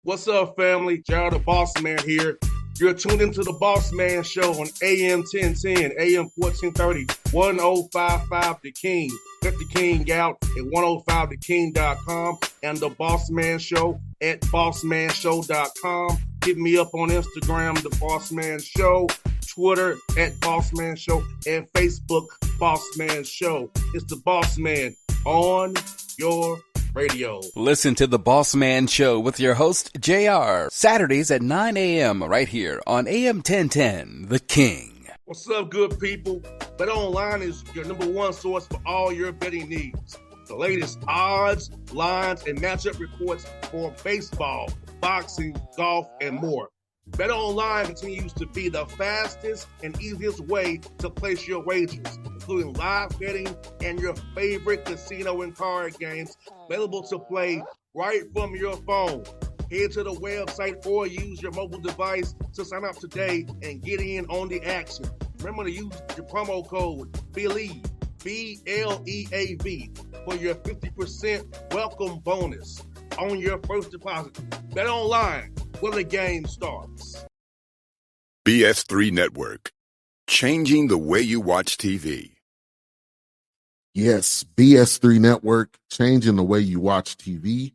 What's up, family? Gerald the Bossman here. You're tuned into the Bossman Show on AM 1010, AM 1430, 1055 The King. Let the King out at 105theking.com and the Bossman Show at bossmanshow.com. Hit me up on Instagram, The Bossman Show, Twitter at Bossman Show, and Facebook, Bossman Show. It's the Bossman on your radio. Listen to the Bossman Show with your host, JR, Saturdays at 9 a.m. right here on AM 1010, The King. What's up, good people? BetOnline is your number one source for all your betting needs. The latest odds, lines, and matchup reports for baseball, boxing, golf, and more. BetOnline continues to be the fastest and easiest way to place your wagers, including live betting and your favorite casino and card games available to play right from your phone. Head to the website or use your mobile device to sign up today and get in on the action. Remember to use your promo code BELIEVE, B-L-E-A-V, for your 50% welcome bonus on your first deposit. BetOnline, where the game starts. BS3 Network, changing the way you watch TV. Yes, BS3 Network, changing the way you watch TV,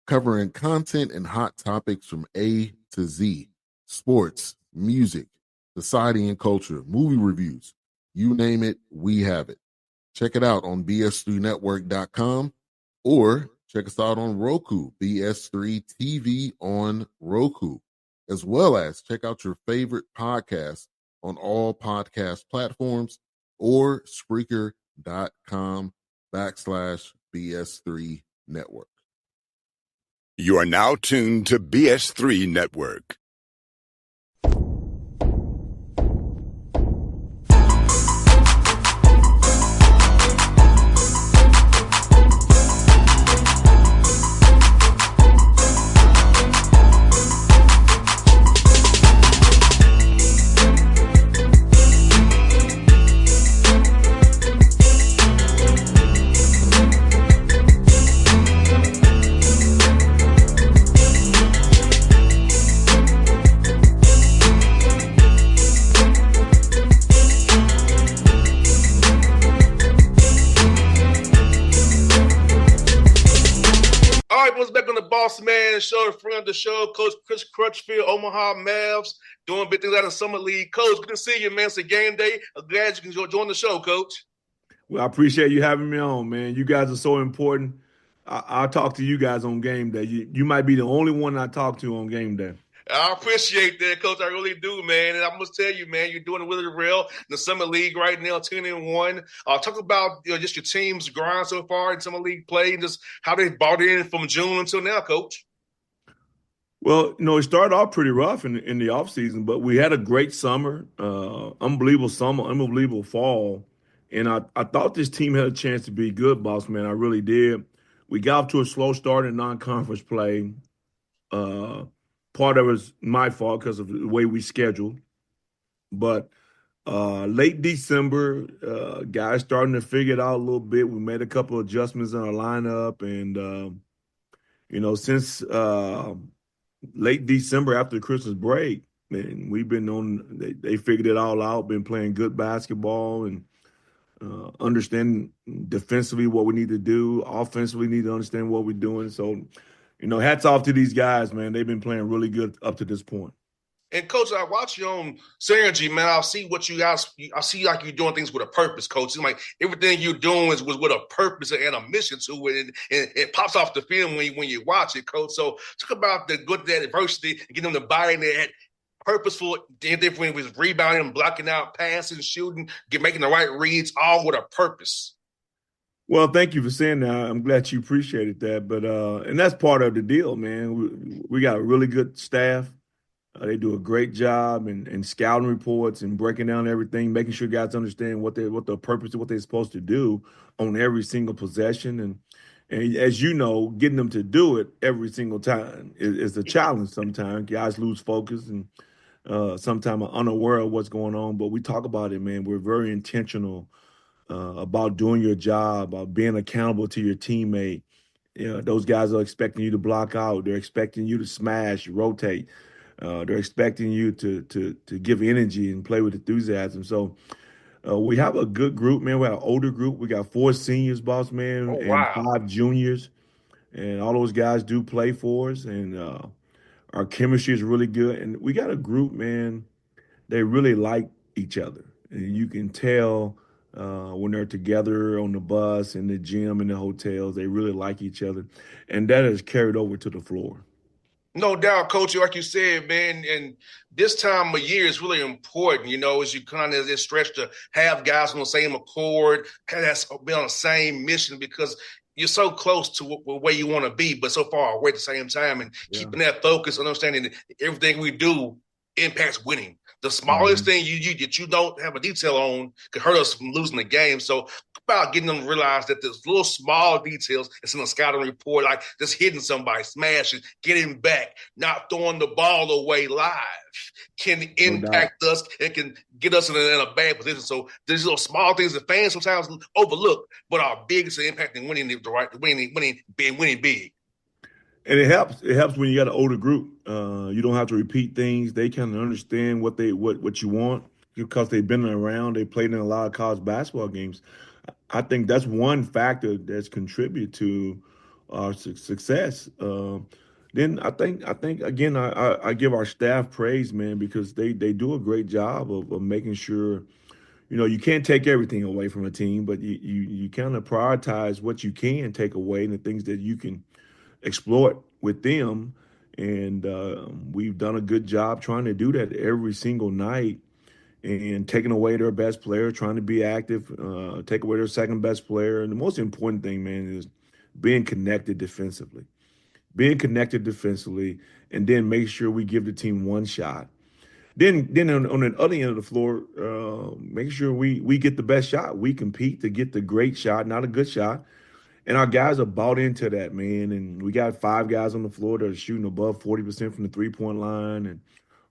covering content and hot topics from A to Z, sports, music, society and culture, movie reviews, you name it, we have it. Check it out on bs3network.com or check us out on Roku, BS3 TV on Roku, as well as check out your favorite podcasts on all podcast platforms or Spreaker.com/BS3 Network. You are now tuned to BS3 Network. Bossman Show, friend of the show, Coach Chris Crutchfield, Omaha Mavs, doing big things out in Summer League. Coach, good to see you, man. It's a game day. I'm glad you can join the show, Coach. Well, I appreciate you having me on, man. You guys are so important. I'll talk to you guys on game day. You might be the only one I talk to on game day. I appreciate that, Coach. I really do, man. And I must tell you, man, you're doing it really well in the Summer League right now, 10-1. Talk about just your team's grind so far in Summer League play and just how they bought in from June until now, Coach. Well, it started off pretty rough in the offseason, but we had a great summer, unbelievable fall. And I thought this team had a chance to be good, boss man. I really did. We got off to a slow start in non-conference play. Part of it was my fault because of the way we scheduled. But late December, guys starting to figure it out a little bit. We made a couple of adjustments in our lineup. And, since late December after the Christmas break, man, we've been they figured it all out, been playing good basketball and understanding defensively what we need to do. Offensively, need to understand what we're doing. So, hats off to these guys, man. They've been playing really good up to this point. And, Coach, I watch you on Synergy, man. I see what you guys – I see like you're doing things with a purpose, Coach. It's like everything you're doing was with a purpose and a mission to it, and it pops off the film when you watch it, Coach. So talk about the good adversity and getting them to buy in that purposeful, different with rebounding, blocking out, passing, shooting, making the right reads, all with a purpose. Well, thank you for saying that. I'm glad you appreciated that. But and that's part of the deal, man. We got a really good staff. They do a great job in scouting reports and breaking down everything, making sure guys understand what the purpose of what they're supposed to do on every single possession. And as you know, getting them to do it every single time is a challenge sometimes. Guys lose focus and sometimes are unaware of what's going on. But we talk about it, man. We're very intentional about doing your job, about being accountable to your teammate, those guys are expecting you to block out. They're expecting you to smash, rotate. They're expecting you to give energy and play with enthusiasm. So we have a good group, man. We have an older group. We got 4 seniors, boss man, Oh, and wow. 5 juniors, and all those guys do play for us. And our chemistry is really good. And we got a group, man. They really like each other, and you can tell when they're together on the bus, in the gym, in the hotels. They really like each other, and that has carried over to the floor. No doubt, Coach. Like you said, man, and this time of year is really important, as you kind of this stretch to have guys on the same accord, kind of be on the same mission because you're so close to where you want to be, but so far away at the same time. And Yeah. keeping that focus, understanding that everything we do impacts winning. The smallest Mhm. thing that you don't have a detail on could hurt us from losing the game. So about getting them to realize that there's little small details that's in a scouting report, like just hitting somebody, smashing, getting back, not throwing the ball away live, can No doubt. impact us. It can get us in a bad position. So there's little small things that fans sometimes overlook, but are big to impacting winning big. And it helps. It helps when you got an older group. You don't have to repeat things. They kind of understand what you want because they've been around. They played in a lot of college basketball games. I think that's one factor that's contributed to our success. Then I think again I give our staff praise, man, because they do a great job of making sure you can't take everything away from a team, but you kind of prioritize what you can take away and the things that you can exploit with them. And we've done a good job trying to do that every single night and taking away their best player, trying to be active, take away their second best player. And the most important thing, man, is being connected defensively. Being connected defensively, and then make sure we give the team one shot. Then on the other end of the floor, make sure we get the best shot. We compete to get the great shot, not a good shot. And our guys are bought into that, man. And we got 5 guys on the floor that are shooting above 40% from the 3-point line. And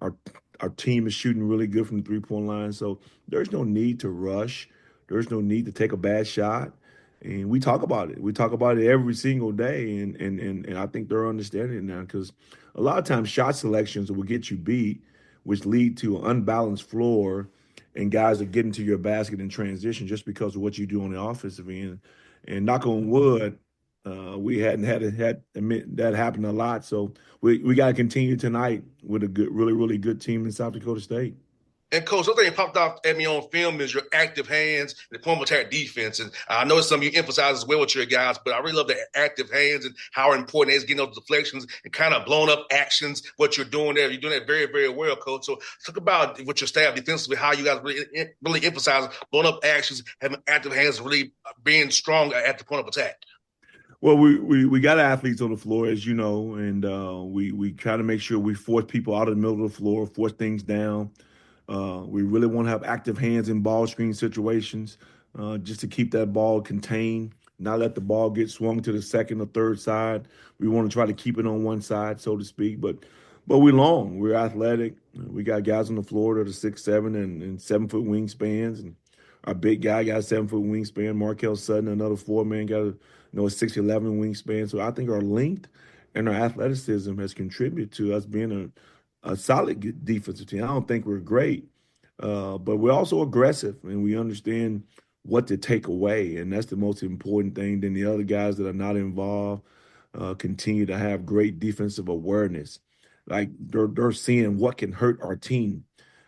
our our team is shooting really good from the 3-point line. So there's no need to rush. There's no need to take a bad shot. And we talk about it. We talk about it every single day. And I think they're understanding it now because a lot of times shot selections will get you beat, which lead to an unbalanced floor and guys are getting to your basket in transition just because of what you do on the offensive end. And knock on wood, we hadn't had that happen a lot. So we got to continue tonight with a good, really, really good team in South Dakota State. And coach, something that popped off at me on film is your active hands and the point of attack defense. And I know it's something you emphasize as well with your guys, but I really love the active hands and how important it is getting those deflections and kind of blowing up actions, what you're doing there. You're doing that very, very well, coach. So talk about with your staff defensively, how you guys really emphasize blowing up actions, having active hands, really being strong at the point of attack. Well, we got athletes on the floor, as you know, and we try to make sure we force people out of the middle of the floor, force things down. We really want to have active hands in ball screen situations just to keep that ball contained, not let the ball get swung to the second or third side. We want to try to keep it on one side, so to speak. But we're long. We're athletic. We got guys on the floor that are 6'7" and 7-foot wingspans. And our big guy got a 7-foot wingspan. Markel Sutton, another 4-man, got a 6'11" wingspan. So I think our length and our athleticism has contributed to us being a solid defensive team. I don't think we're great, but we're also aggressive and we understand what to take away, and that's the most important thing. Then the other guys that are not involved continue to have great defensive awareness. Like they're seeing what can hurt our team,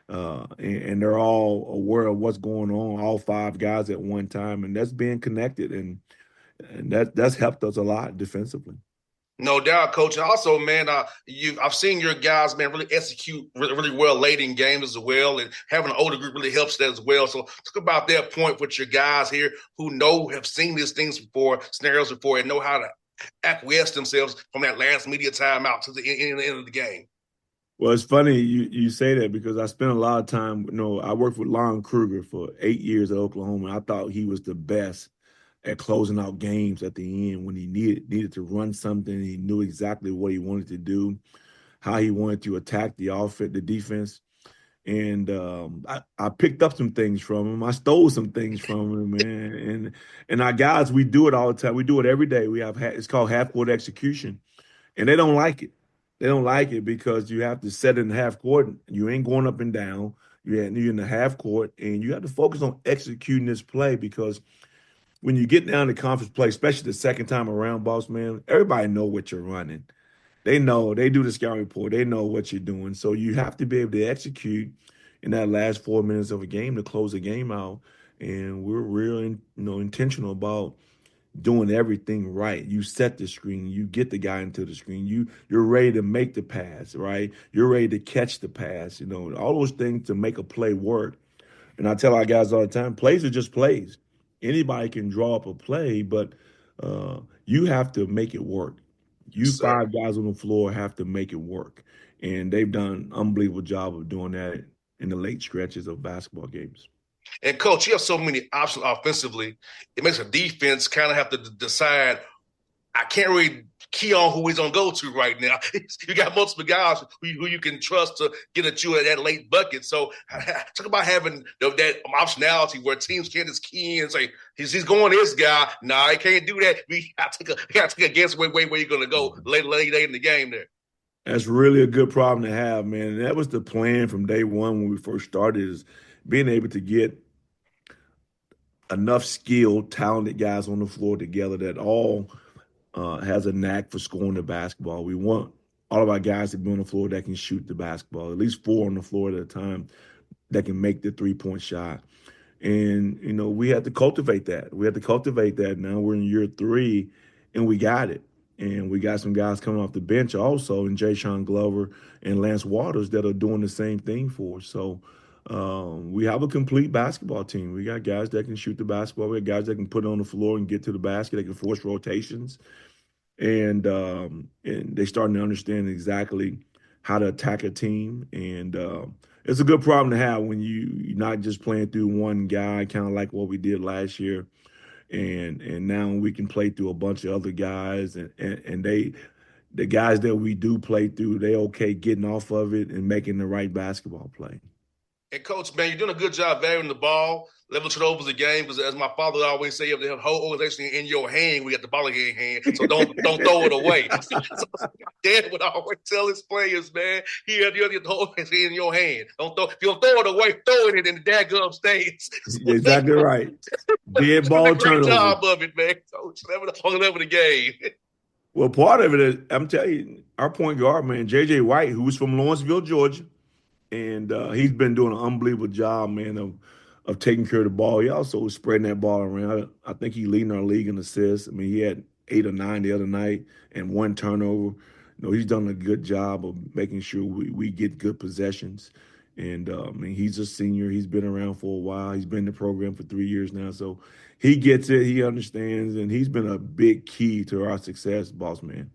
and they're all aware of what's going on. All 5 guys at one time, and that's being connected, and that's helped us a lot defensively. No doubt, coach. And also, man, I've seen your guys, man, really execute really, really well late in games as well. And having an older group really helps that as well. So talk about that point with your guys here who have seen these things before, scenarios before, and know how to acquiesce themselves from that last media timeout to the end of the game. Well, it's funny you say that because I spent a lot of time. I worked with Lon Kruger for 8 years at Oklahoma, and I thought he was the best at closing out games at the end when he needed to run something. He knew exactly what he wanted to do, how he wanted to attack the offense, the defense. And I picked up some things from him. I stole some things from him, man. And our guys, we do it all the time. We do it every day. We have it's called half court execution, and they don't like it. They don't like it because you have to set it in half court. You ain't going up and down. You're in the half court, and you have to focus on executing this play because when you get down to conference play, especially the second time around, boss man, everybody know what you're running. They know, they do the scouting report, they know what you're doing. So you have to be able to execute in that last 4 minutes of a game to close the game out. And we're real, intentional about doing everything right. You set the screen, you get the guy into the screen, you're ready to make the pass, right? You're ready to catch the pass, all those things to make a play work. And I tell our guys all the time, plays are just plays. Anybody can draw up a play, but you have to make it work. You Sir. five guys on the floor have to make it work. And they've done an unbelievable job of doing that in the late stretches of basketball games. And coach, you have so many options offensively. It makes a defense kind of have to decide. I can't really key on who he's going to go to right now. You got multiple guys who you can trust to get at you at that late bucket. So talk about having that optionality where teams can't just key in and say, he's going this guy. Nah, he can't do that. We got to take a guess where you're going to go late in the game there. That's really a good problem to have, man. And that was the plan from day one when we first started, is being able to get enough skilled, talented guys on the floor together that all has a knack for scoring the basketball. We want all of our guys to be on the floor that can shoot the basketball, at least 4 on the floor at a time that can make the 3-point shot. And, we had to cultivate that. Now we're in year 3, and we got it. And we got some guys coming off the bench also, and Jay-Sean Glover and Lance Waters, that are doing the same thing for us. So we have a complete basketball team. We got guys that can shoot the basketball. We got guys that can put it on the floor and get to the basket. They can force rotations. And they're starting to understand exactly how to attack a team. And it's a good problem to have when you're not just playing through one guy, kind of like what we did last year. And now we can play through a bunch of other guys, and the guys that we do play through, they okay getting off of it and making the right basketball play. And coach, man, you're doing a good job varying the ball, level turnovers a game. Because as my father always say, you have the whole organization in your hand. We got the ball in your hand, so don't throw it away. Dad would always tell his players, man, you have the whole organization in your hand. If you don't throw it away, throw it in the daggum stays. Exactly right. Dead ball turnover. Great job of it, man. Coach, on the level of the game. Well, part of it is, I'm telling you, our point guard, man, J.J. White, who's from Lawrenceville, Georgia. And he's been doing an unbelievable job, man, of taking care of the ball. He also was spreading that ball around. I think he's leading our league in assists. I mean, he had 8 or 9 the other night and 1 turnover. He's done a good job of making sure we get good possessions. And, he's a senior. He's been around for a while. He's been in the program for 3 years now. So he gets it. He understands. And he's been a big key to our success, boss man.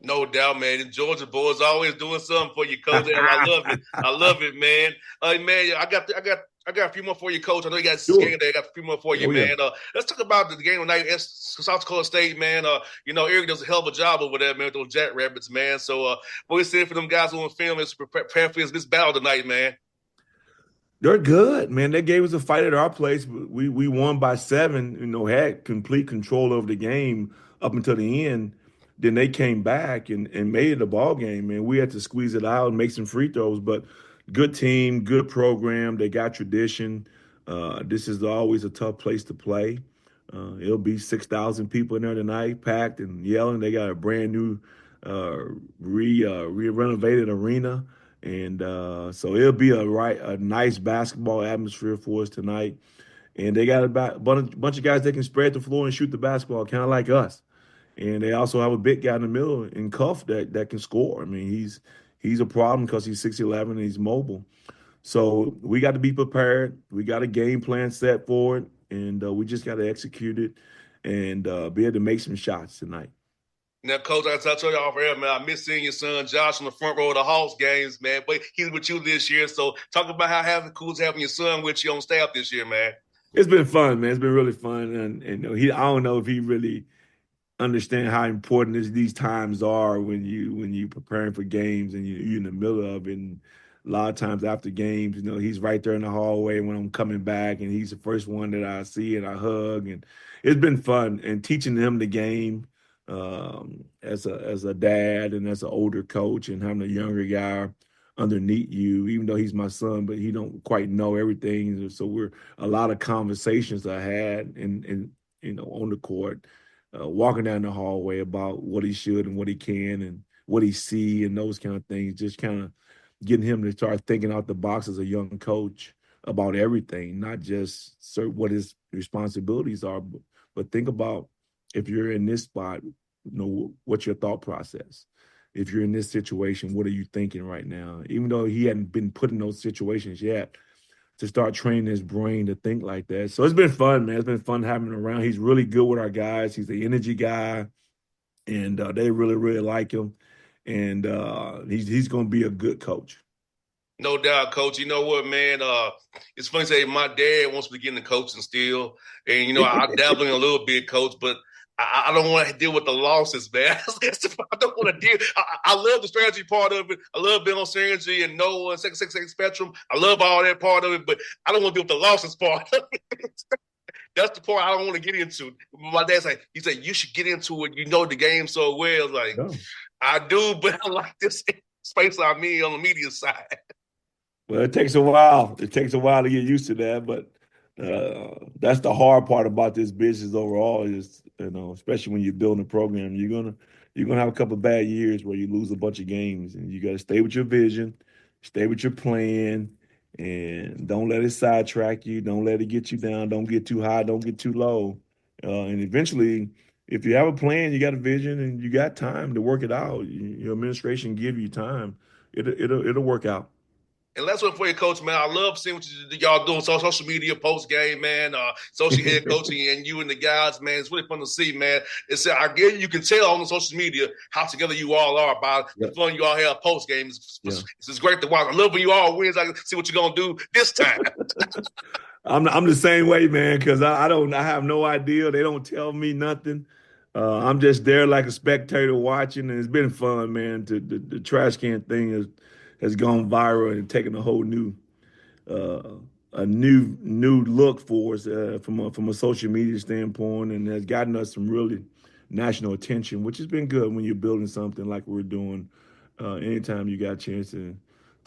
No doubt, man. The Georgia boys always doing something for you, coach. I love it. I love it, man. Man, I got a few more for you, coach. I know you got Sure. game day. I got a few more for you, man. Yeah. Let's talk about the game tonight against South Dakota State, man. Eric does a hell of a job over there, man, with those Jackrabbits, man. So, what we saying for them guys on film is prepare for this battle tonight, man. They're good, man. They gave us a fight at our place. We won by 7, had complete control of the game up until the end. Then they came back and made it a ball game, man. We had to squeeze it out and make some free throws, but good team, good program. They got tradition. This is always a tough place to play. It'll be 6,000 people in there tonight, packed and yelling. They got a brand new renovated arena. And so it'll be a nice basketball atmosphere for us tonight. And they got a bunch of guys that can spread the floor and shoot the basketball, kind of like us. And they also have a big guy in the middle in Cuff that can score. I mean, he's a problem because he's 6'11" and he's mobile. So we got to be prepared. We got a game plan set for it, and we just got to execute it and be able to make some shots tonight. Now, Coach, I told you off air, man, I miss seeing your son Josh on the front row of the Hawks games, man. But he's with you this year. So talk about how cool is having your son with you on staff this year, man. It's been fun, man. It's been really fun. And I don't know if he really understand how important these times are when you preparing for games and you're in the middle of it. And a lot of times after games, he's right there in the hallway when I'm coming back, and he's the first one that I see and I hug, and it's been fun. And teaching him the game as a dad and as an older coach, and having a younger guy underneath you, even though he's my son, but he don't quite know everything. So we're a lot of conversations I had and on the court, walking down the hallway about what he should and what he can and what he see and those kind of things, just kind of getting him to start thinking out the box as a young coach about everything, not just what his responsibilities are, but think about if you're in this spot, what's your thought process? If you're in this situation, what are you thinking right now? Even though he hadn't been put in those situations yet, to start training his brain to think like that. So it's been fun, man. It's been fun having him around. He's really good with our guys. He's the energy guy, and they really, really like him. And he's going to be a good coach. No doubt, Coach. You know what, man? It's funny to say my dad wants me to get into coaching still. And, I dabble in a little bit, Coach, but I don't want to deal with the losses, man. I don't want to deal. I love the strategy part of it. I love being on synergy and Noah and second spectrum. I love all that part of it, but I don't want to deal with the losses part of it. That's the part I don't want to get into. My dad's like, he said, you should get into it. You know the game so well. Like, no. I do, but I like this space I'm in on the media side. Well, it takes a while. It takes a while to get used to that, but that's the hard part about this business overall is, especially when you're building a program, you're gonna have a couple of bad years where you lose a bunch of games, and you got to stay with your vision, stay with your plan, and don't let it sidetrack you. Don't let it get you down. Don't get too high. Don't get too low. And eventually, if you have a plan, you got a vision, and you got time to work it out. Your administration give you time. It'll work out. And last one for you, Coach, man. I love seeing what y'all doing on social media, post game, man. Social head coaching, and you and the guys, man. It's really fun to see, man. I guess you can tell on the social media how together you all are by the fun you all have post game. It's great to watch. I love when you all wins. I can see what you're gonna do this time. I'm the same way, man, because I have no idea. They don't tell me nothing. I'm just there like a spectator watching, and it's been fun, man. The trash can thing has gone viral and taken a whole new look for us from a social media standpoint, and has gotten us some really national attention, which has been good when you're building something like we're doing. Anytime you got a chance to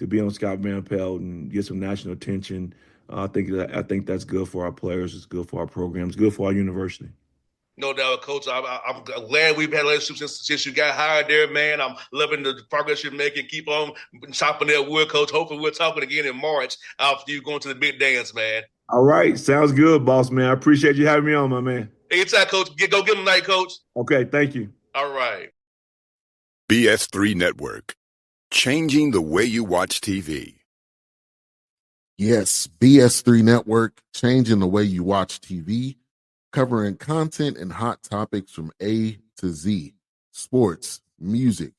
be on Scott Van Pelt and get some national attention, I think that's good for our players. It's good for our programs. Good for our university. No doubt, Coach. I'm glad we've had a relationship since you got hired there, man. I'm loving the progress you're making. Keep on chopping that wood, Coach. Hopefully we're talking again in March after you going to the big dance, man. All right. Sounds good, boss, man. I appreciate you having me on, my man. Anytime, Coach. Go give him a night, Coach. Okay, thank you. All right. BS3 Network. Changing the way you watch TV. Yes, BS3 Network, changing the way you watch TV, covering content and hot topics from A to Z, sports, music,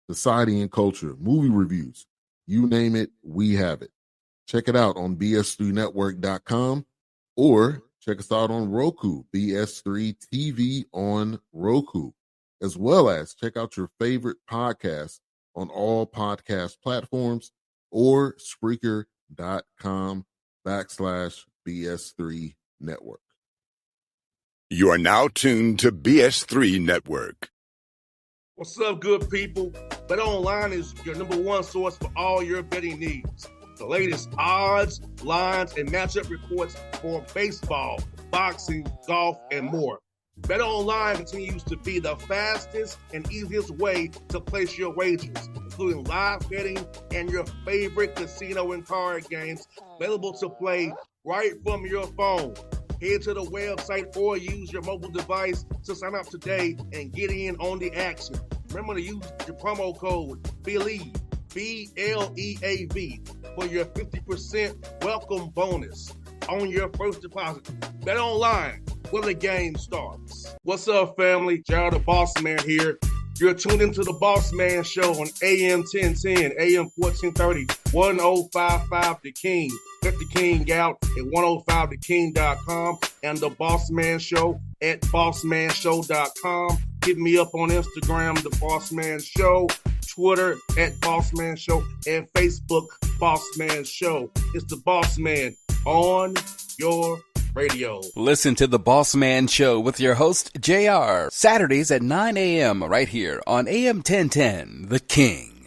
society and culture, movie reviews, you name it, we have it. Check it out on bs3network.com or check us out on Roku, BS3 TV on Roku, as well as check out your favorite podcast on all podcast platforms or Spreaker.com/BS3 Network. You are now tuned to BS3 Network. What's up, good people? Bet Online is your number one source for all your betting needs. The latest odds, lines, and matchup reports for baseball, boxing, golf, and more. Bet Online continues to be the fastest and easiest way to place your wagers, including live betting and your favorite casino and card games available to play right from your phone. Head to the website or use your mobile device to sign up today and get in on the action. Remember to use your promo code BELIEVE, BLEAV, for your 50% welcome bonus on your first deposit. Bet Online, where the game starts. What's up, family? Jared the Bossman here. You're tuned into the Bossman Show on AM 1010, AM 1430, 1055 The King. Let the King out at 105theking.com and the Bossman Show at bossmanshow.com. Hit me up on Instagram, the Bossman Show, Twitter at Bossman Show, and Facebook, Bossman Show. It's the Bossman on your radio. Listen to the Bossman Show with your host, JR, Saturdays at 9 a.m. right here on AM 1010, The King.